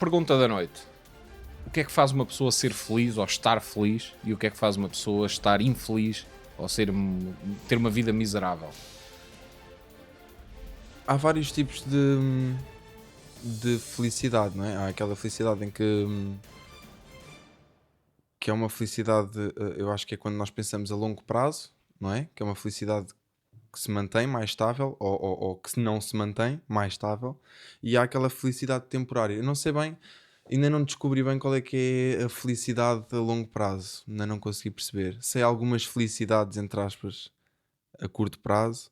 Pergunta da noite. O que é que faz uma pessoa ser feliz ou estar feliz? E o que é que faz uma pessoa estar infeliz ou ter uma vida miserável? Há vários tipos de felicidade, não é? Há aquela felicidade em que é uma felicidade, eu acho que é quando nós pensamos a longo prazo, não é? Que é uma felicidade que se mantém mais estável ou que não se mantém mais estável. E há aquela felicidade temporária. Eu não sei bem, ainda não descobri bem qual é que é a felicidade a longo prazo. Ainda não consegui perceber. Sei algumas felicidades, entre aspas, a curto prazo,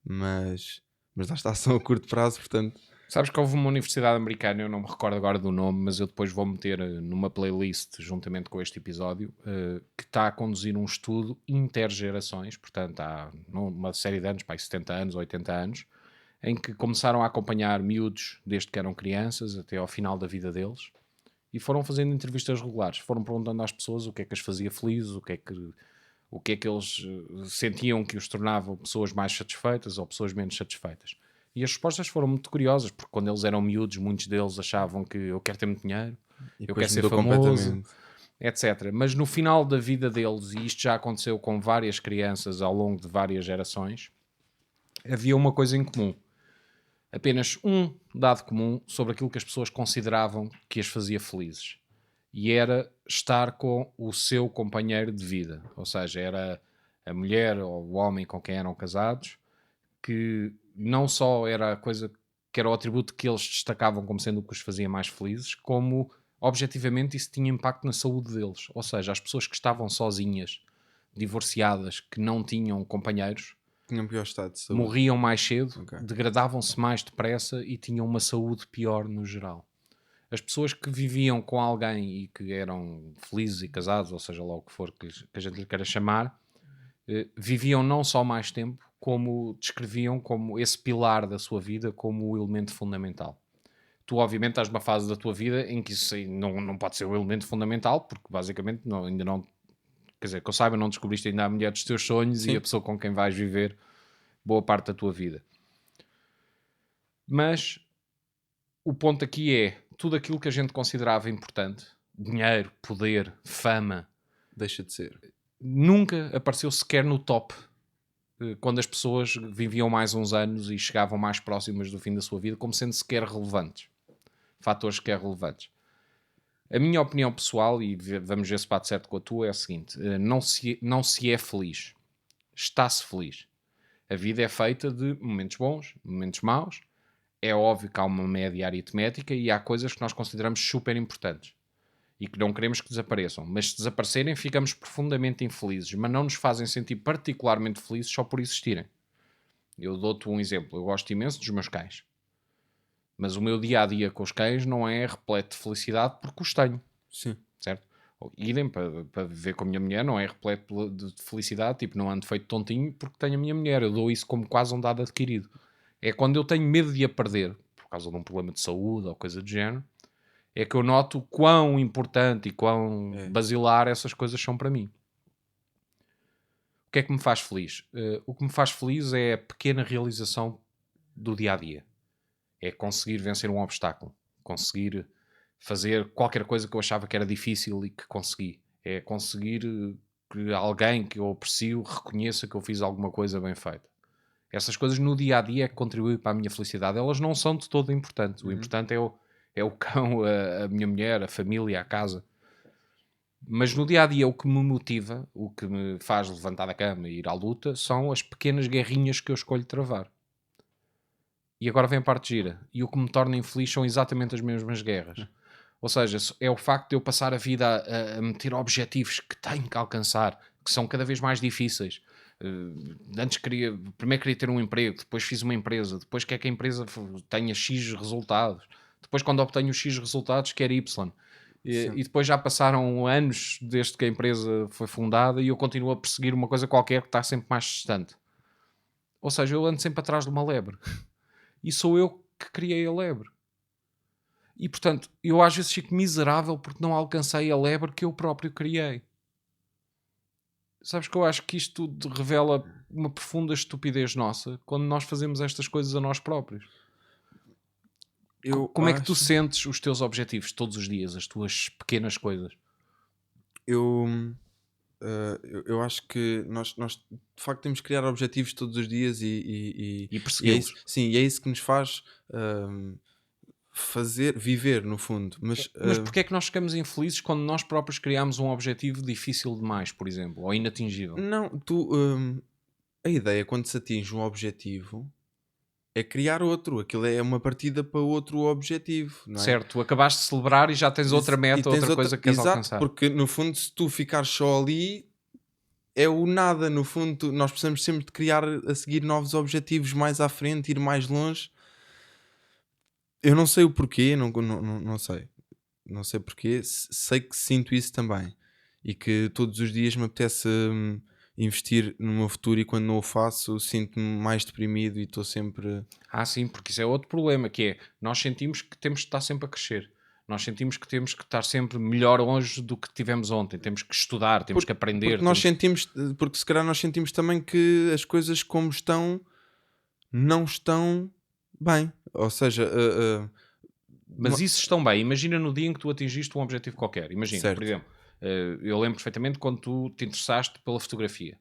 mas lá está, são a curto prazo, portanto. Sabes que houve uma universidade americana, eu não me recordo agora do nome, mas eu depois vou meter numa playlist, juntamente com este episódio, que está a conduzir um estudo intergerações, portanto há uma série de anos, pá, 70 anos, 80 anos, em que começaram a acompanhar miúdos desde que eram crianças até ao final da vida deles e foram fazendo entrevistas regulares, foram perguntando às pessoas o que é que as fazia felizes, o que é que eles sentiam que os tornava pessoas mais satisfeitas ou pessoas menos satisfeitas. E as respostas foram muito curiosas, porque quando eles eram miúdos, muitos deles achavam que eu quero ter muito dinheiro, E eu depois quero ser mudou famoso, completamente. etc. Mas no final da vida deles, e isto já aconteceu com várias crianças ao longo de várias gerações, havia uma coisa em comum. Apenas um dado comum sobre aquilo que as pessoas consideravam que as fazia felizes. E era estar com o seu companheiro de vida. Ou seja, era a mulher ou o homem com quem eram casados, que não só era a coisa que era o atributo que eles destacavam como sendo o que os fazia mais felizes, como objetivamente isso tinha impacto na saúde deles. Ou seja, as pessoas que estavam sozinhas, divorciadas, que não tinham companheiros, Tinha um pior estado de saúde. morriam mais cedo, Ok. degradavam-se mais depressa e tinham uma saúde pior no geral. As pessoas que viviam com alguém e que eram felizes e casados, ou seja lá o que for que a gente lhe queira chamar, viviam não só mais tempo, como descreviam como esse pilar da sua vida como o elemento fundamental. Tu, obviamente, estás numa fase da tua vida em que isso não pode ser o elemento fundamental, porque basicamente ainda não, quer dizer, que eu saiba, não descobriste ainda a mulher dos teus sonhos e a Sim. pessoa com quem vais viver boa parte da tua vida. Mas o ponto aqui é tudo aquilo que a gente considerava importante, dinheiro, poder, fama, Deixa de ser. nunca apareceu sequer no top quando as pessoas viviam mais uns anos e chegavam mais próximas do fim da sua vida, como sendo sequer relevantes. Fatores sequer relevantes. A minha opinião pessoal, e vamos ver se bate certo com a tua, é a seguinte: não se é feliz, está-se feliz. A vida é feita de momentos bons, momentos maus. É óbvio que há uma média aritmética e há coisas que nós consideramos super importantes e que não queremos que desapareçam. Mas se desaparecerem, ficamos profundamente infelizes, mas não nos fazem sentir particularmente felizes só por existirem. Eu dou-te um exemplo. Eu gosto imenso dos meus cães. Mas o meu dia-a-dia com os cães não é repleto de felicidade porque os tenho, Sim. certo? Idem para viver com a minha mulher, não é repleto de felicidade, tipo, não ando feito tontinho porque tenho a minha mulher. Eu dou isso como quase um dado adquirido. É quando eu tenho medo de a perder, por causa de um problema de saúde ou coisa do género, é que eu noto quão importante e quão É. basilar essas coisas são para mim. O que é que me faz feliz? O que me faz feliz é a pequena realização do dia-a-dia. É conseguir vencer um obstáculo. Conseguir fazer qualquer coisa que eu achava que era difícil e que consegui. É conseguir que alguém que eu aprecio reconheça que eu fiz alguma coisa bem feita. Essas coisas no dia-a-dia é que contribuem para a minha felicidade. Elas não são de todo importantes. O importante é o cão, a minha mulher, a família, a casa. Mas no dia-a-dia o que me motiva, o que me faz levantar da cama e ir à luta, são as pequenas guerrinhas que eu escolho travar. E agora vem a parte gira. E o que me torna infeliz são exatamente as mesmas guerras. Ou seja, é o facto de eu passar a vida a meter objetivos que tenho que alcançar, que são cada vez mais difíceis. Antes primeiro queria ter um emprego, depois fiz uma empresa, depois quer que a empresa tenha X resultados, depois quando obtenho os X resultados quer Y. E depois já passaram anos desde que a empresa foi fundada e eu continuo a perseguir uma coisa qualquer que está sempre mais distante. Ou seja, eu ando sempre atrás de uma lebre. E sou eu que criei a lebre. E portanto, eu às vezes fico miserável porque não alcancei a lebre que eu próprio criei. Sabes que eu acho que isto revela uma profunda estupidez nossa quando nós fazemos estas coisas a nós próprios. Eu Como é que tu acho, sentes os teus objetivos todos os dias, as tuas pequenas coisas? eu, eu acho que nós de facto temos que criar objetivos todos os dias E e é isso, persegui-los. sim, e é isso que nos faz fazer, viver no fundo. Mas Mas porque é que nós ficamos infelizes quando nós próprios criamos um objetivo difícil demais, por exemplo, ou inatingível? não, a ideia quando se atinge um objetivo é criar outro, aquilo é uma partida para outro objetivo, não é? Certo, tu acabaste de celebrar e já tens outra E meta, tens outra outra, coisa que queres exato, alcançar. porque no fundo, se tu ficares só ali, é o nada. No fundo, nós precisamos sempre de criar a seguir novos objetivos mais à frente, ir mais longe. Eu não sei o porquê, não sei. Não sei porquê, sei que sinto isso também. E que todos os dias me apetece investir no meu futuro e quando não o faço, sinto-me mais deprimido e estou sempre. Ah, sim, porque isso é outro problema, que é, nós sentimos que temos de estar sempre a crescer. Nós sentimos que temos que estar sempre melhor hoje do que tivemos ontem. Temos que estudar, temos que aprender. Porque nós sentimos, porque se calhar nós sentimos também que as coisas como estão não estão bem. Ou seja, Mas isso estão bem. Imagina no dia em que tu atingiste um objetivo qualquer. Imagina, por certo. exemplo, eu lembro perfeitamente quando tu te interessaste pela fotografia.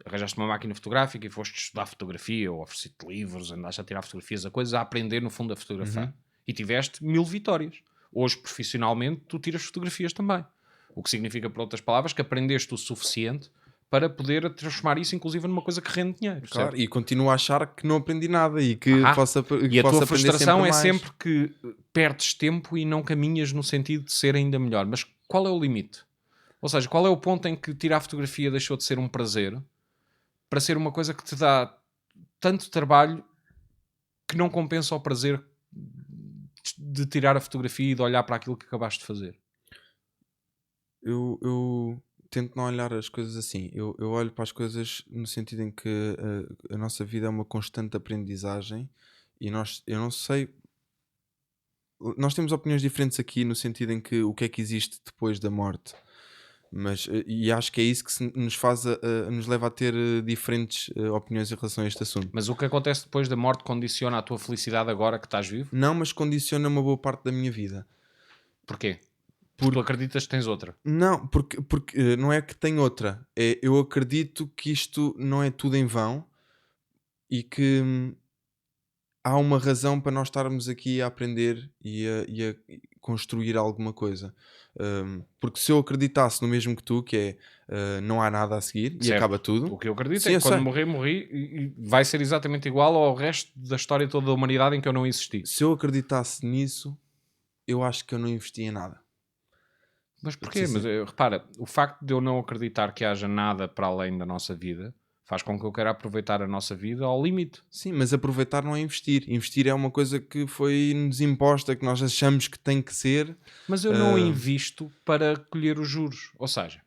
Arranjaste uma máquina fotográfica e foste estudar fotografia, ou ofereceste livros, andaste a tirar fotografias, a coisas, a aprender no fundo a fotografar. Uhum. E tiveste 1000 vitórias. Hoje, profissionalmente, tu tiras fotografias também. O que significa, por outras palavras, que aprendeste o suficiente para poder transformar isso, inclusive, numa coisa que rende dinheiro, Claro, certo? e continuo a achar que não aprendi nada e que Ah, que e a posso tua aprender frustração sempre é mais. sempre que perdes tempo e não caminhas no sentido de ser ainda melhor. Mas qual é o limite? Ou seja, qual é o ponto em que tirar a fotografia deixou de ser um prazer para ser uma coisa que te dá tanto trabalho que não compensa o prazer de tirar a fotografia e de olhar para aquilo que acabaste de fazer? Eu tento não olhar as coisas assim. Eu olho para as coisas no sentido em que a nossa vida é uma constante aprendizagem e eu não sei. Nós temos opiniões diferentes aqui no sentido em que o que é que existe depois da morte. Mas, e acho que é isso que nos faz nos leva a ter diferentes opiniões em relação a este assunto. Mas o que acontece depois da morte condiciona a tua felicidade agora que estás vivo? Não, mas condiciona uma boa parte da minha vida. Porquê? Porque tu acreditas que tens outra. Não, porque não é que tem outra. É, eu acredito que isto não é tudo em vão e que há uma razão para nós estarmos aqui a aprender e a construir alguma coisa. Porque se eu acreditasse no mesmo que tu, que é não há nada a seguir e Certo. acaba tudo. O que eu acredito Sim, é eu que quando sei. morrer, morri e vai ser exatamente igual ao resto da história toda da humanidade em que eu não existi. Se eu acreditasse nisso, eu acho que eu não investia em nada. Mas Para te porquê? Mas ser repara, o facto de eu não acreditar que haja nada para além da nossa vida faz com que eu queira aproveitar a nossa vida ao limite. Sim, mas aproveitar não é investir. Investir é uma coisa que foi-nos imposta, que nós achamos que tem que ser. Mas eu não invisto para colher os juros. Ou seja,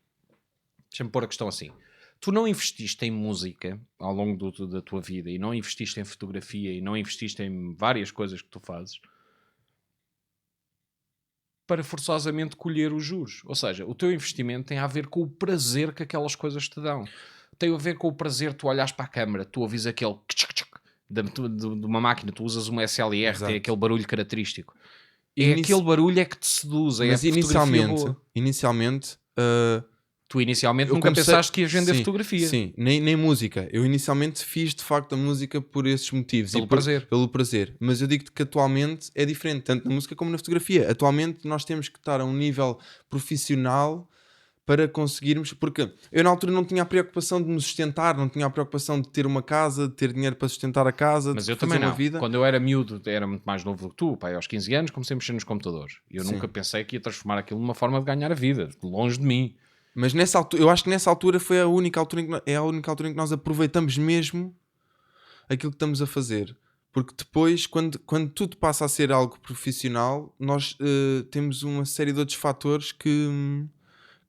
deixa-me pôr a questão assim. Tu não investiste em música ao longo da tua vida e não investiste em fotografia e não investiste em várias coisas que tu fazes para forçosamente colher os juros. Ou seja, o teu investimento tem a ver com o prazer que aquelas coisas te dão. Tem a ver com o prazer de tu olhares para a câmara, tu ouvis aquele de uma máquina, tu usas uma SLR, tem Exato. aquele barulho característico. Inici- Aquele barulho é que te seduz, é a Mas fotografia boa. inicialmente Tu inicialmente eu nunca comecei. pensaste que ias vender Sim, fotografia. sim, nem música. Eu inicialmente fiz de facto a música por esses motivos Pelo prazer. pelo prazer. Mas eu digo-te que atualmente é diferente, tanto na música como na fotografia. Atualmente nós temos que estar a um nível profissional para conseguirmos. Porque eu na altura não tinha a preocupação de me sustentar, não tinha a preocupação de ter uma casa, de ter dinheiro para sustentar a casa, Mas de eu fazer também uma não. vida. Quando eu era miúdo, era muito mais novo do que tu, pai, aos 15 anos, comecei a mexer nos computadores. Eu Sim. nunca pensei que ia transformar aquilo numa forma de ganhar a vida, longe de mim. Mas nessa altura, eu acho que nessa altura foi a única altura é a única altura em que nós aproveitamos mesmo aquilo que estamos a fazer. Porque depois, quando tudo passa a ser algo profissional, nós temos uma série de outros fatores que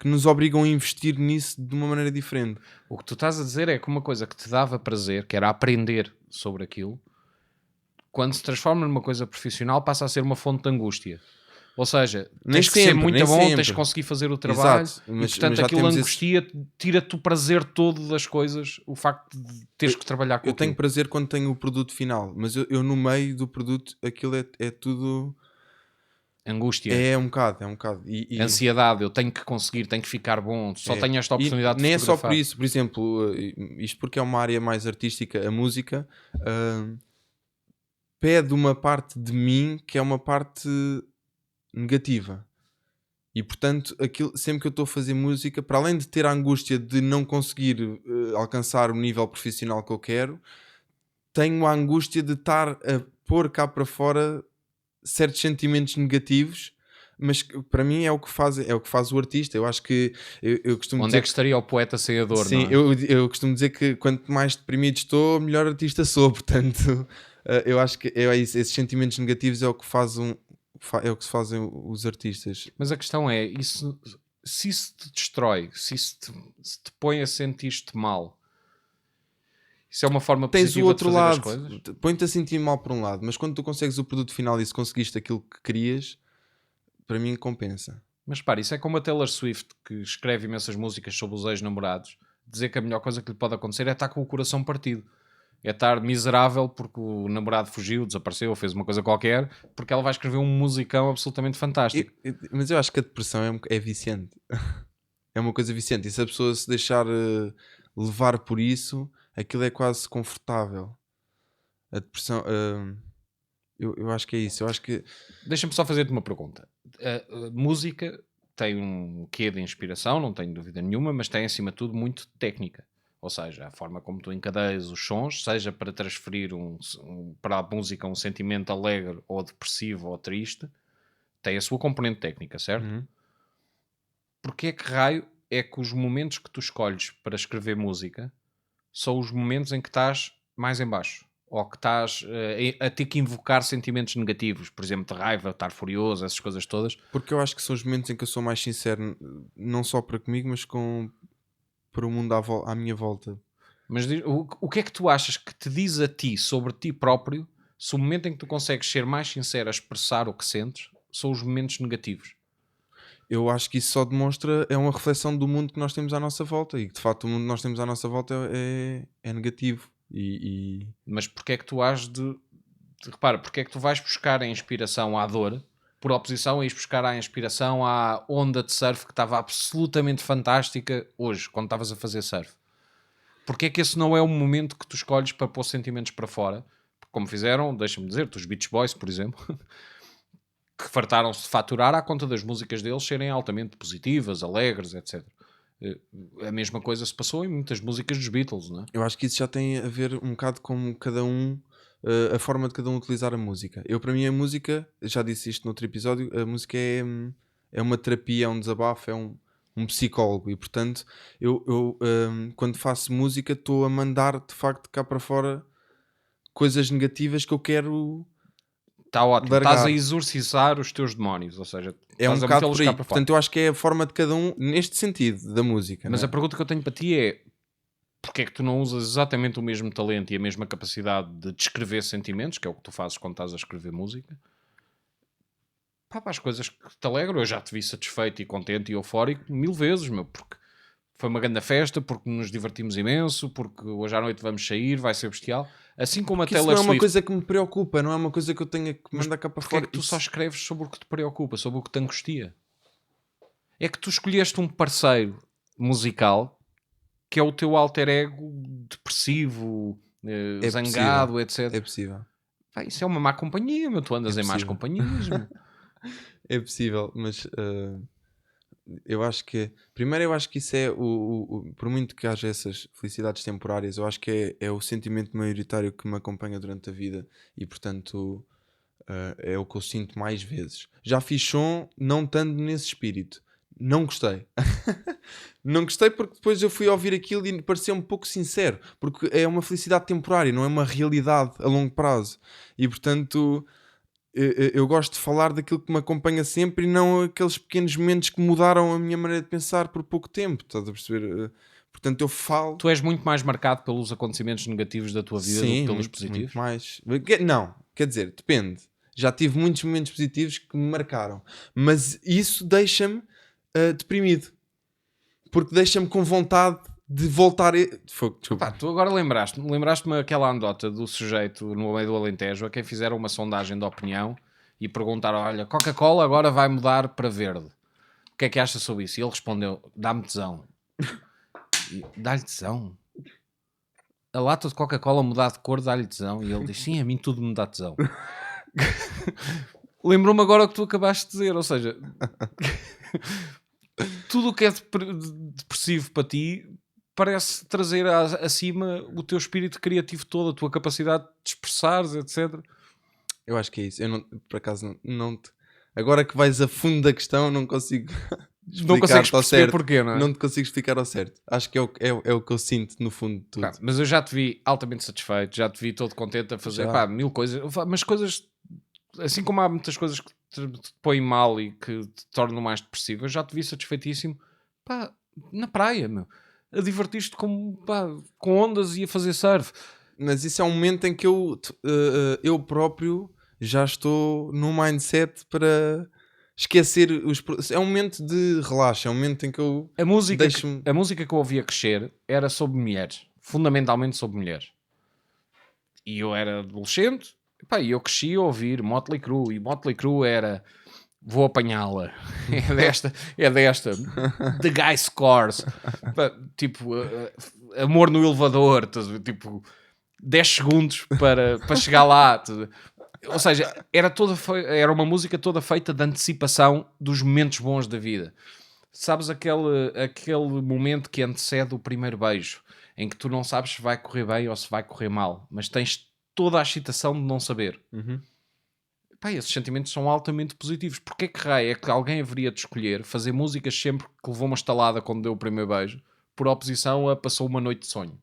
nos obrigam a investir nisso de uma maneira diferente. O que tu estás a dizer é que uma coisa que te dava prazer, que era aprender sobre aquilo, quando se transforma numa coisa profissional, passa a ser uma fonte de angústia. Ou seja, Nem tens que ser sempre, muito nem bom, tens sempre. que conseguir fazer o trabalho. Exato, E mas portanto já aquilo temos angustia, tira-te o prazer todo das coisas, o facto de teres que trabalhar com eu tenho aquilo. prazer quando tenho o produto final, mas eu no meio do produto, aquilo é tudo... Angústia, É um bocado, é um bocado. ansiedade, eu tenho que conseguir, tenho que ficar bom, só tenho esta E oportunidade de nem é só por fotografar. isso, por exemplo, isto porque é uma área mais artística, a música, pede uma parte de mim que é uma parte negativa. E portanto, aquilo, sempre que eu estou a fazer música, para além de ter a angústia de não conseguir alcançar o nível profissional que eu quero, tenho a angústia de estar a pôr cá para fora certos sentimentos negativos, mas que para mim é o que faz o artista. Eu acho que eu costumo Onde dizer é que estaria o poeta sem a dor, sim, não é? eu costumo dizer que quanto mais deprimido estou, melhor artista sou. Portanto, eu acho que é isso, esses sentimentos negativos é o que é o que se fazem os artistas. Mas a questão é, isso, se isso te destrói, se te põe a sentir-te mal, isso é uma forma Tens o positiva de outro fazer as lado, coisas? põe-te a sentir mal por um lado, mas quando tu consegues o produto final e se conseguiste aquilo que querias, para mim compensa. Mas para isso é como a Taylor Swift, que escreve imensas músicas sobre os ex-namorados, dizer que a melhor coisa que lhe pode acontecer é estar com o coração partido. É estar miserável porque o namorado fugiu, desapareceu, fez uma coisa qualquer, porque ela vai escrever um musicão absolutamente fantástico. Mas eu acho que a depressão é viciante. É uma coisa viciante. E se a pessoa se deixar levar por isso, aquilo é quase confortável. A depressão, eu acho que é isso. Eu acho que Deixa-me só fazer-te uma pergunta. A música tem um quê de inspiração, não tenho dúvida nenhuma, mas tem acima de tudo muito técnica. Ou seja, a forma como tu encadeias os sons, seja para transferir para a música um sentimento alegre ou depressivo ou triste, tem a sua componente técnica, certo? Uhum. Porque é que raio é que os momentos que tu escolhes para escrever música são os momentos em que estás mais em baixo? Ou que estás a ter que invocar sentimentos negativos, por exemplo, de raiva, estar furioso, essas coisas todas. Porque eu acho que são os momentos em que eu sou mais sincero, não só para comigo, mas para o mundo à minha volta. Mas o que é que tu achas que te diz a ti sobre ti próprio se o momento em que tu consegues ser mais sincero a expressar o que sentes são os momentos negativos? Eu acho que isso só demonstra, é uma reflexão do mundo que nós temos à nossa volta e que de facto o mundo que nós temos à nossa volta é negativo. Mas porque é que tu has repara, porque é que tu vais buscar a inspiração à dor por oposição a ires buscar a inspiração à onda de surf que estava absolutamente fantástica hoje, quando estavas a fazer surf? Porque é que esse não é o momento que tu escolhes para pôr sentimentos para fora? Como fizeram, deixa-me dizer-te, os Beach Boys, por exemplo, que fartaram-se de faturar à conta das músicas deles serem altamente positivas, alegres, etc. A mesma coisa se passou em muitas músicas dos Beatles, não é? Eu acho que isso já tem a ver um bocado com cada um, a forma de cada um utilizar a música. Eu, para mim, a música, já disse isto noutro episódio, a música é uma terapia, é um desabafo, é um psicólogo. E, portanto, quando faço música, estou a mandar, de facto, cá para fora coisas negativas que eu quero Está ótimo, estás a largar. exorcizar os teus demónios, ou seja, É um estás a bocado metê-los por cá aí. para fora. Portanto, eu acho que é a forma de cada um, neste sentido, da música. Mas Não a é? pergunta que eu tenho para ti é: porque é que tu não usas exatamente o mesmo talento e a mesma capacidade de descrever sentimentos, que é o que tu fazes quando estás a escrever música, para as coisas que te alegram? Eu já te vi satisfeito e contente e eufórico 1000 vezes, meu, porque foi uma grande festa, porque nos divertimos imenso, porque hoje à noite vamos sair, vai ser bestial. Assim como Porque a isso Taylor não é uma Swift. coisa que me preocupa, não é uma coisa que eu tenha que Mas mandar cá para porque é fora. que tu só escreves sobre o que te preocupa, sobre o que te angustia? É que tu escolheste um parceiro musical que é o teu alter ego depressivo, É possível. zangado, etc. É possível. Pá, isso é uma má companhia, meu. Tu andas É em más possível. companhias, meu. É possível, mas eu acho que primeiro eu acho que isso é por muito que haja essas felicidades temporárias, eu acho que é o sentimento maioritário que me acompanha durante a vida e portanto é o que eu sinto mais vezes. Já fiz som não estando nesse espírito. Não gostei. Não gostei porque depois eu fui ouvir aquilo e pareceu um pouco sincero, porque é uma felicidade temporária, não é uma realidade a longo prazo. E portanto, eu gosto de falar daquilo que me acompanha sempre e não aqueles pequenos momentos que mudaram a minha maneira de pensar por pouco tempo. Estás a perceber? Portanto, eu falo. Tu és muito mais marcado pelos acontecimentos negativos da tua vida do que Sim, pelos muito positivos. mais. Não, quer dizer, depende. Já tive muitos momentos positivos que me marcaram. Mas isso deixa-me deprimido. Porque deixa-me com vontade de voltar... Desculpa. Pá, tu agora lembraste-me aquela anedota do sujeito no meio do Alentejo a quem fizeram uma sondagem de opinião e perguntaram, olha, Coca-Cola agora vai mudar para verde. O que é que acha sobre isso? E ele respondeu, dá-me tesão. Dá-lhe tesão? A lata de Coca-Cola mudar de cor dá-lhe tesão? E ele diz, sim, a mim tudo me dá tesão. Lembrou-me agora o que tu acabaste de dizer, ou seja, tudo o que é depressivo para ti parece trazer acima o teu espírito criativo todo, a tua capacidade de expressares, etc. Eu acho que é isso. Eu não, por acaso não te... Agora que vais a fundo da questão, não consigo Não consegues explicar-te ao perceber certo. porquê, não é? Não te consigo explicar ao certo. Acho que é o que eu sinto no fundo de tudo. Pá, mas eu já te vi altamente satisfeito, já te vi todo contente a fazer Já. mil coisas, mas coisas, assim como há muitas coisas que te põem mal e que te tornam mais depressivo, eu já te vi satisfeitíssimo, pá, na praia, meu, a divertir-te com ondas e a fazer surf. Mas isso é um momento em que eu próprio já estou num mindset para esquecer é um momento de relaxo, é um momento em que eu A música que eu ouvia crescer era sobre mulheres, fundamentalmente sobre mulheres. E eu era adolescente, pá, e eu cresci a ouvir Motley Crue, e Motley Crue era vou apanhá-la, é desta, The Guy Scores, pá, tipo, amor no elevador, tipo, 10 segundos para chegar lá. Ou seja, era uma música toda feita de antecipação dos momentos bons da vida. Sabes aquele momento que antecede o primeiro beijo, em que tu não sabes se vai correr bem ou se vai correr mal, mas tens toda a excitação de não saber. Pá, esses sentimentos são altamente positivos. Porquê que raio é que alguém haveria de escolher fazer músicas sempre que levou uma estalada quando deu o primeiro beijo, por oposição a passou uma noite de sonho?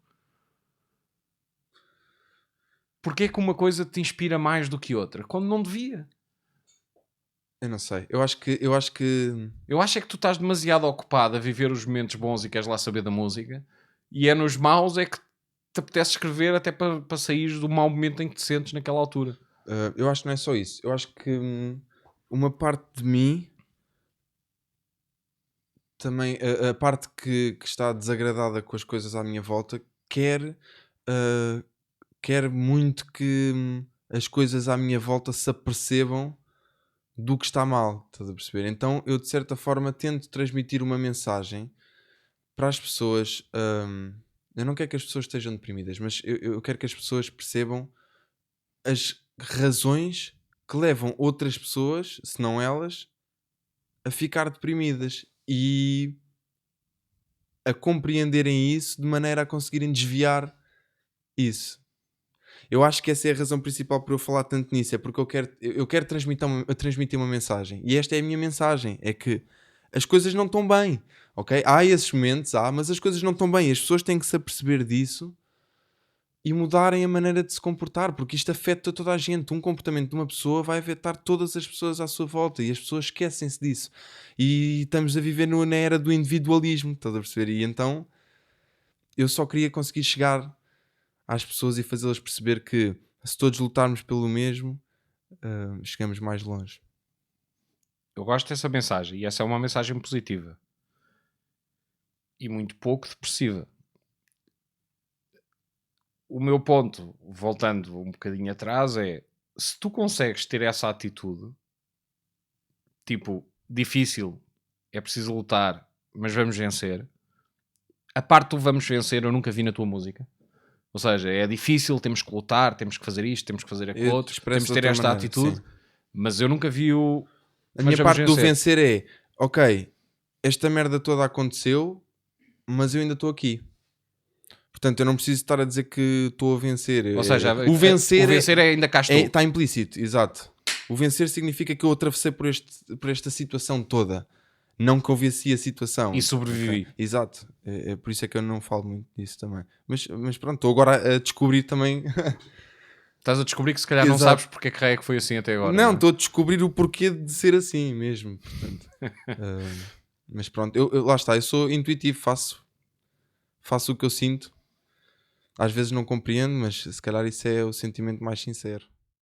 Porquê que uma coisa te inspira mais do que outra? Quando não devia. Eu não sei. Eu acho que Eu acho é que tu estás demasiado ocupado a viver os momentos bons e queres lá saber da música, e é nos maus é que te apetece escrever até para sair do mau momento em que te sentes naquela altura. eu acho que não é só isso. Eu acho que uma parte de mim também, a parte que está desagradada com as coisas à minha volta, quer muito que as coisas à minha volta se apercebam do que está mal, estás a perceber? Então eu de certa forma tento transmitir uma mensagem para as pessoas. Eu não quero que as pessoas estejam deprimidas, mas eu quero que as pessoas percebam as razões que levam outras pessoas, se não elas, a ficar deprimidas e a compreenderem isso de maneira a conseguirem desviar isso. Eu acho que essa é a razão principal por eu falar tanto nisso, é porque eu quero transmitir uma mensagem, e esta é a minha mensagem, é que as coisas não estão bem, ok? Há esses momentos, mas as coisas não estão bem, as pessoas têm que se aperceber disso e mudarem a maneira de se comportar, porque isto afeta toda a gente. Um comportamento de uma pessoa vai afetar todas as pessoas à sua volta, e as pessoas esquecem-se disso, e estamos a viver na era do individualismo, estás a perceber? E então eu só queria conseguir chegar às pessoas e fazê-las perceber que se todos lutarmos pelo mesmo, chegamos mais longe. Eu gosto dessa mensagem, e essa é uma mensagem positiva. E muito pouco depressiva. O meu ponto, voltando um bocadinho atrás, é se tu consegues ter essa atitude, tipo, difícil, é preciso lutar, mas vamos vencer. A parte do vamos vencer eu nunca vi na tua música. Ou seja, é difícil, temos que lutar, temos que fazer isto, temos que fazer aquilo outro, temos que ter esta atitude, sim. Mas eu nunca vi o... A minha parte do vencer é, ok, esta merda toda aconteceu, mas eu ainda estou aqui. Portanto, eu não preciso estar a dizer que estou a vencer. Ou seja, o vencer é ainda cá estou. Está implícito, exato. O vencer significa que eu atravessei por esta situação toda. Não que eu venci a situação. E sobrevivi. Okay. Exato. É por isso é que eu não falo muito disso também. Mas pronto, estou agora a descobrir também... Estás a descobrir que se calhar não sabes porque é que raio é que foi assim até agora. Não, estou a descobrir o porquê de ser assim mesmo. Portanto, mas pronto, eu lá está, eu sou intuitivo, faço o que eu sinto. Às vezes não compreendo, mas se calhar isso é o sentimento mais sincero.